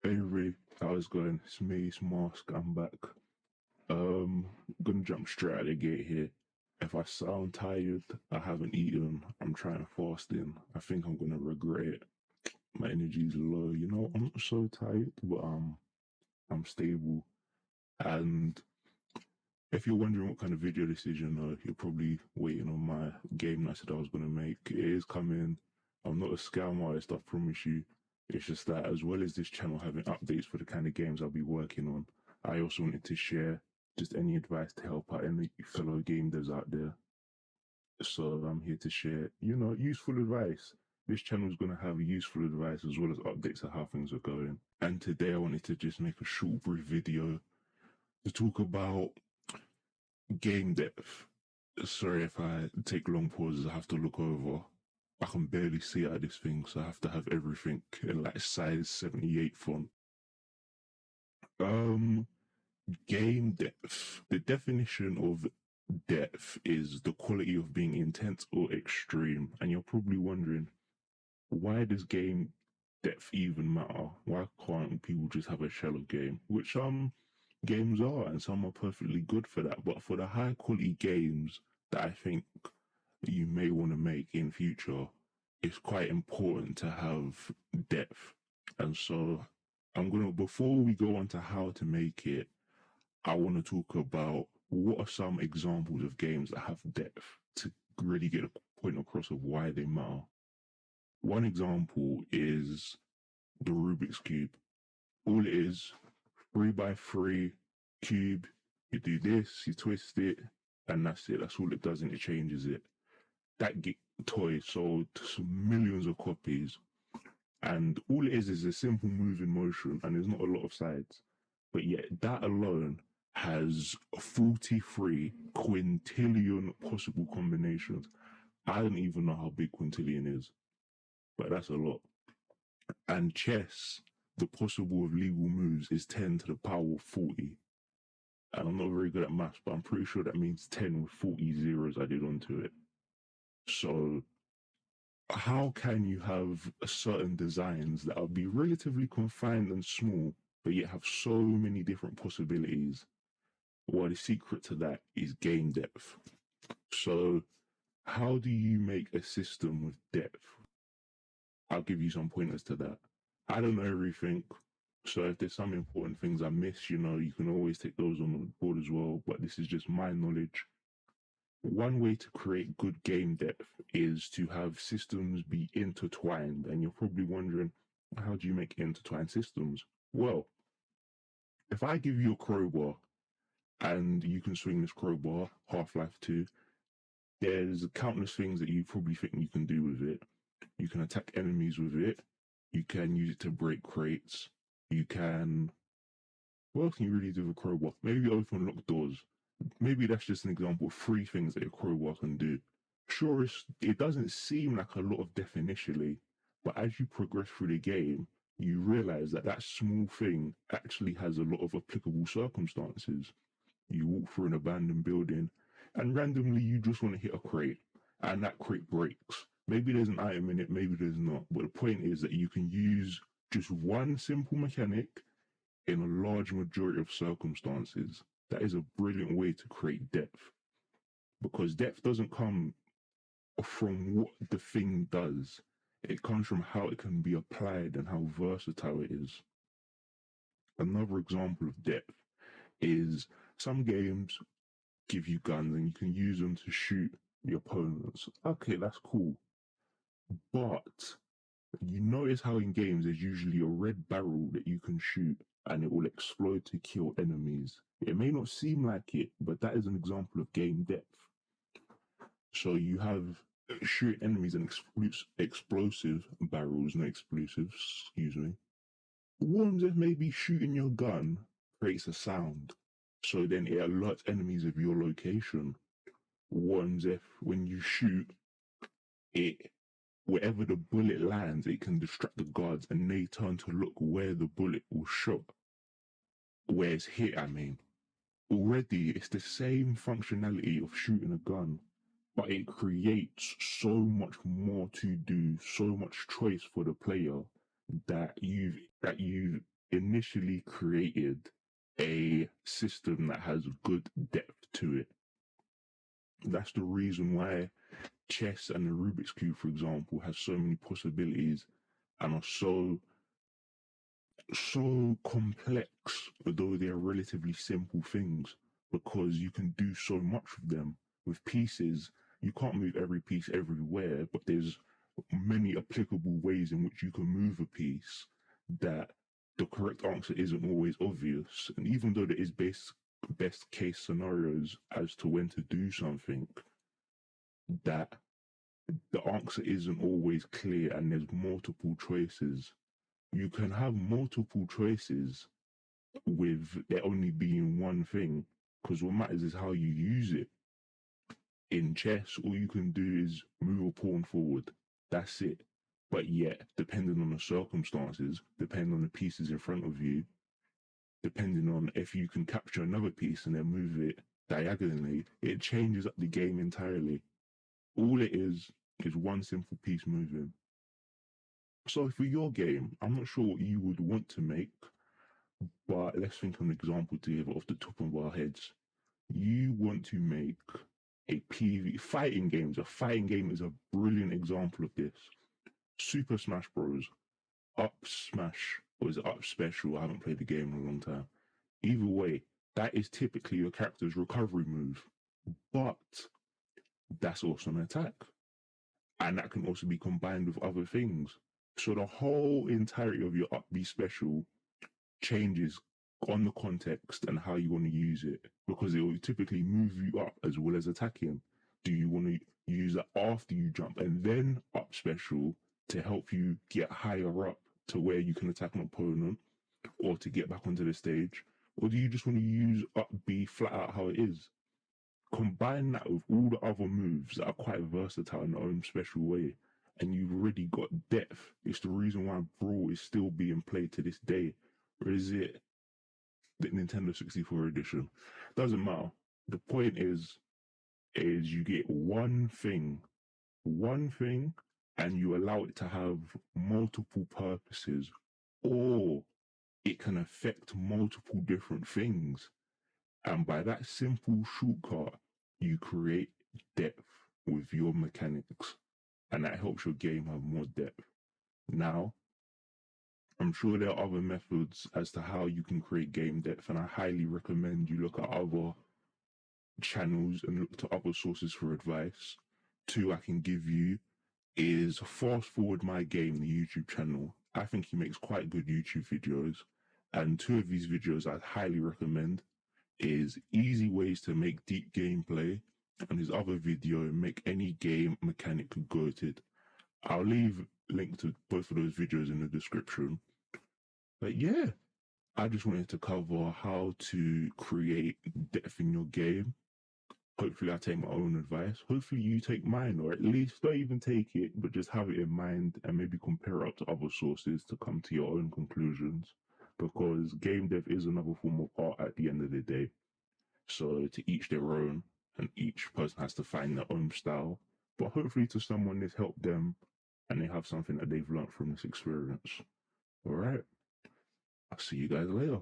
Hey Ray, how's it going? It's me, it's Mask, I'm back. Gonna jump straight out of the gate here. If I sound tired, I haven't eaten, I'm trying to fast in. I think I'm gonna regret it. My energy's low, I'm not so tired, but I'm stable. And if you're wondering what kind of video this is, you're probably waiting on my game that I said I was gonna make. It is coming. I'm not a scam artist, I promise you. It's just that as well as this channel having updates for the kind of games I'll be working on, I also wanted to share just any advice to help out any fellow game devs out there. So I'm here to share, useful advice. This channel is going to have useful advice as well as updates of how things are going. And today I wanted to just make a short, brief video to talk about game depth. Sorry if I take long pauses, I have to look over. I can barely see out of this thing, so I have to have everything in like size 78 font. Um, Game depth. The definition of depth is the quality of being intense or extreme. And you're probably wondering, why does game depth even matter? Why can't people just have a shallow game? Which some games are, and some are perfectly good for that. But for the high quality games that I think you may want to make in future, it's quite important to have depth. And so before we go on to how to make it, I want to talk about what are some examples of games that have depth to really get a point across of why they matter. One example is the Rubik's Cube. All it is, 3x3 cube, you do this, you twist it, and that's it. That's all it does, and it changes it. That toy sold millions of copies, and all it is a simple move in motion, and there's not a lot of sides. But yet, that alone has 43 quintillion possible combinations. I don't even know how big quintillion is, but that's a lot. And chess, the possible of legal moves is 10 to the power of 40. And I'm not very good at maths, but I'm pretty sure that means 10 with 40 zeros added onto it. So, how can you have certain designs that will be relatively confined and small, but yet have so many different possibilities? Well, the secret to that is game depth. So, how do you make a system with depth? I'll give you some pointers to that. I don't know everything. So if there's some important things I miss, you can always take those on the board as well. But this is just my knowledge. One way to create good game depth is to have systems be intertwined. And you're probably wondering, how do you make intertwined systems? Well, if I give you a crowbar and you can swing this crowbar, Half-Life 2, there's countless things that you probably think you can do with it. You can attack enemies with it. You can use it to break crates. You can. What else can you really do with a crowbar? Maybe open locked doors. Maybe that's just an example of three things that a crowbar can do. Sure, it doesn't seem like a lot of depth initially, but as you progress through the game, you realize that that small thing actually has a lot of applicable circumstances. You walk through an abandoned building, and randomly you just want to hit a crate, and that crate breaks. Maybe there's an item in it, maybe there's not. But the point is that you can use just one simple mechanic in a large majority of circumstances. That is a brilliant way to create depth, because depth doesn't come from what the thing does. It comes from how it can be applied and how versatile it is. Another example of depth is some games give you guns and you can use them to shoot the opponents. Okay, that's cool. But you notice how in games there's usually a red barrel that you can shoot and it will explode to kill enemies. It may not seem like it, but that is an example of game depth. So you have shoot enemies and explosive barrels, not explosives, excuse me. Ones that maybe shooting your gun creates a sound. So then it alerts enemies of your location. Ones if when you shoot, it wherever the bullet lands, it can distract the guards and they turn to look where the bullet was shot. Where it's hit, I mean. Already, it's the same functionality of shooting a gun, but it creates so much more to do, so much choice for the player that you've initially created a system that has good depth to it. That's the reason why chess and the Rubik's Cube, for example, has so many possibilities and are so complex, although they're relatively simple things, because you can do so much with them. With pieces, you can't move every piece everywhere, but there's many applicable ways in which you can move a piece that the correct answer isn't always obvious. And even though there is best case scenarios as to when to do something, that the answer isn't always clear and there's multiple choices. You can have multiple choices with there only being one thing, because what matters is how you use it. In chess, all you can do is move a pawn forward. That's it. But yet, depending on the circumstances, depending on the pieces in front of you, depending on if you can capture another piece and then move it diagonally, it changes up the game entirely. All it is one simple piece moving. So for your game, I'm not sure what you would want to make, but let's think of an example together off the top of our heads. You want to make a PV fighting games. A fighting game is a brilliant example of this. Super Smash Bros. Up Smash, or is it Up Special? I haven't played the game in a long time. Either way, that is typically your character's recovery move, but that's also an attack. And that can also be combined with other things. So the whole entirety of your Up B Special changes on the context and how you want to use it, because it will typically move you up as well as attacking. Do you want to use it after you jump and then Up Special to help you get higher up to where you can attack an opponent or to get back onto the stage? Or do you just want to use Up B flat out how it is? Combine that with all the other moves that are quite versatile in their own special way, and you've already got depth. It's the reason why Brawl is still being played to this day. Or is it the Nintendo 64 edition? Doesn't matter. The point is you get one thing, and you allow it to have multiple purposes, or it can affect multiple different things. And by that simple shortcut, you create depth with your mechanics, and that helps your game have more depth. Now, I'm sure there are other methods as to how you can create game depth, and I highly recommend you look at other channels and look to other sources for advice. Two I can give you is Fast Forward My Game, the YouTube channel. I think he makes quite good YouTube videos, and two of these videos I'd highly recommend is Easy Ways to Make Deep Gameplay, and his other video, Make Any Game Mechanic Goated. I'll leave link to both of those videos in the description. But yeah, I just wanted to cover how to create depth in your game. Hopefully I take my own advice. Hopefully you take mine, or at least don't even take it, but just have it in mind and maybe compare it up to other sources to come to your own conclusions. Because game dev is another form of art at the end of the day. So to each their own, and each person has to find their own style. But hopefully to someone this helped them and they have something that they've learned from this experience. All right. I'll see you guys later.